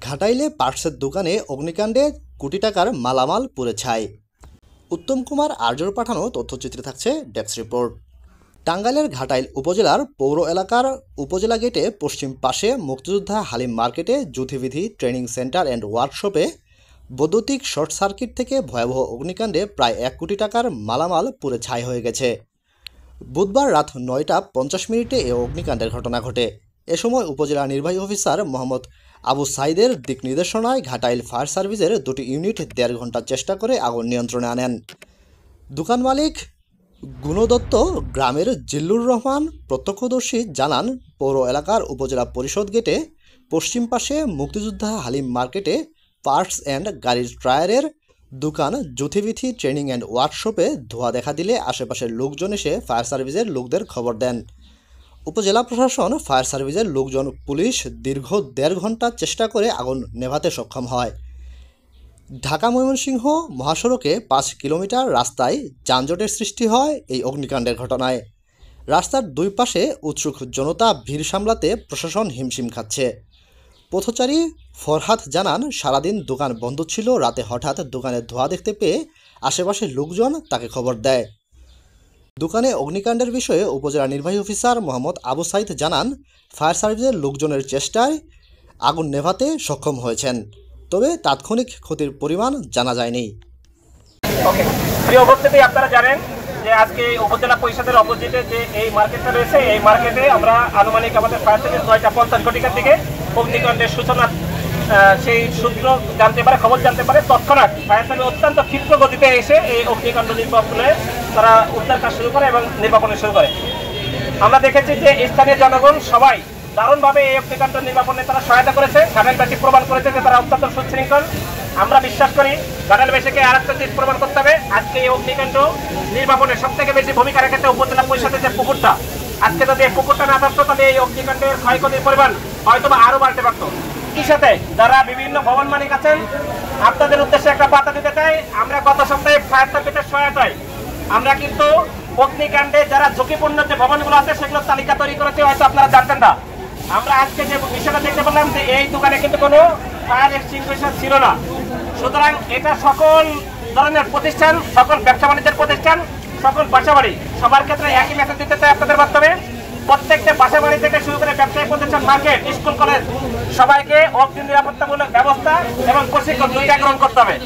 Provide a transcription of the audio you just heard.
ঘাটাইলে পার্টসের দোকানে অগ্নিকাণ্ডে কোটি টাকার মালামাল পুড়ে ছাই। উত্তম কুমার আর্যর পাঠানো তথ্যচিত্রে থাকছে ডেস্ক রিপোর্ট। টাঙ্গাইলের ঘাটাইল উপজেলার পৌর এলাকার উপজেলা গেটে পশ্চিম পাশে মুক্তিযোদ্ধা হালিম মার্কেটে যুথবিধি ট্রেনিং সেন্টার অ্যান্ড ওয়ার্কশপে বৈদ্যুতিক শর্ট সার্কিট থেকে ভয়াবহ অগ্নিকাণ্ডে প্রায় 1 কোটি টাকার মালামাল পুড়ে ছাই হয়ে গেছে। বুধবার রাত 9টা 50 এ অগ্নিকাণ্ডের ঘটনা ঘটে। এ সময় উপজেলা নির্বাহী অফিসার মোহাম্মদ আবু সাইদের দিক নির্দেশনায় ঘাটাইল ফায়ার সার্ভিসের 2টি ইউনিট 1.5 ঘন্টা চেষ্টা করে আগুন নিয়ন্ত্রণে আনেন। দোকান মালিক গুণদত্ত গ্রামের জিল্লুর রহমান প্রত্যক্ষদর্শী জানান, পৌর এলাকার উপজেলা পরিষদ গেটে পশ্চিম পাশে মুক্তিযোদ্ধা হালিম মার্কেটে পার্টস অ্যান্ড গাড়ির টায়ারের দোকান যুথবিধি ট্রেনিং অ্যান্ড ওয়ার্কশপে ধোঁয়া দেখা দিলে আশেপাশের লোকজন এসে ফায়ার সার্ভিসের লোকদের খবর দেন। উপজেলা প্রশাসন, ফায়ার সার্ভিসের লোকজন, পুলিশ দীর্ঘ 1.5 ঘন্টা চেষ্টা করে আগুন নেভাতে সক্ষম হয়। ঢাকা ময়মনসিংহ মহাসড়কে 5 কিলোমিটার রাস্তায় যানজটের সৃষ্টি হয় এই অগ্নিকাণ্ডের ঘটনায়। রাস্তার দুই পাশে উৎসুক জনতা ভিড় সামলাতে প্রশাসন হিমশিম খাচ্ছে। পথচারী ফরহাদ জানান, সারাদিন দোকান বন্ধ ছিল, রাতে হঠাৎ দোকানে ধোঁয়া দেখতে পেয়ে আশেপাশের লোকজন তাকে খবর দেয়। দোকানে অগ্নিকাণ্ডের বিষয়ে উপজেলা নির্বাহী অফিসার মোহাম্মদ আবু সাইদ জানান, ফায়ার সার্ভিসের লোকজনের চেষ্টায় আগুন নেভাতে সক্ষম হয়েছেন, তবে তাৎক্ষণিক ক্ষতির পরিমাণ জানা যায়নি। প্রিয় উপস্থিতি, আপনারা জানেন যে আজকে উপজেলা পরিষদের অপোজিটে যে এই মার্কেটটা রয়েছে, এই মার্কেটে আমরা আনুমানিক আমাদের ফায়ার সার্ভিস 9টা 50 ঘটিকার দিকে অগ্নিকাণ্ডের সূচনা সেই সূত্র জানতে পারে, খবর জানতে পারে। তৎক্ষণাৎ ফায়ার সার্ভিস অত্যন্ত ক্ষিপ্র গতিতে এসে এই অগ্নিকাণ্ড নির্বাপনে তারা উদ্ধার কাজ শুরু করে এবং নির্বাপনে শুরু করে। আমরা দেখেছি যে স্থানীয় জনগণ সবাই দারুণভাবে এই অগ্নিকাণ্ড নির্বাপনে তারা সহায়তা করেছে। ঘাটাইলবাসী প্রমাণ করেছে যে তারা অত্যন্ত সুশৃঙ্খল। আমরা বিশ্বাস করি ঘাটাইলবাসীকে আরেকটা জিনিস প্রমাণ করতে হবে। আজকে এই অগ্নিকাণ্ড নির্বাপনে সবথেকে বেশি ভূমিকা রেখেছে উপজেলা পরিষদের যে পুকুরটা। আজকে যদি এই পুকুরটা না থাকতো তাহলে এই অগ্নিকাণ্ডের ক্ষয়ক্ষতির পরিমাণ হয়তো বা আরো বাড়তে পারতো। এই সাথে যারা বিভিন্ন ভবন মালিক আছেন, আপনাদের উদ্দেশ্যে একটা বার্তা দিতে চাই। আমরা গত সপ্তাহে ফায়ার সার্ভিসের সহায়তায় আমরা কিন্তু অগ্নিকাণ্ডে যারা ঝুঁকিপূর্ণ যে ভবনগুলো আছে সেগুলোর তালিকা তৈরি করেছে, হয়তো আপনারা জানতেন না। আমরা আজকে যে বিষয়টা দেখতে পেলাম যে এই দোকানে কিন্তু কোনো ফায়ার এক্সটিংগুইশার ছিল না। সুতরাং এটা সকল ধরনের প্রতিষ্ঠান, সকল ব্যবসা বাণিজ্যের প্রতিষ্ঠান, সকল বাসাবাড়ি সবার ক্ষেত্রে একই মেসেজ দিতে চাই আপনাদের মাধ্যমে। প্রত্যেকটা বাসাবাড়ি থেকে শুরু করে ব্যবসায়ী প্রতিষ্ঠান, মার্কেট, স্কুল, কলেজ সবাইকে অগ্নি নিরাপত্তামূলক ব্যবস্থা এবং প্রশিক্ষণ 2টা গ্রহণ করতে হবে।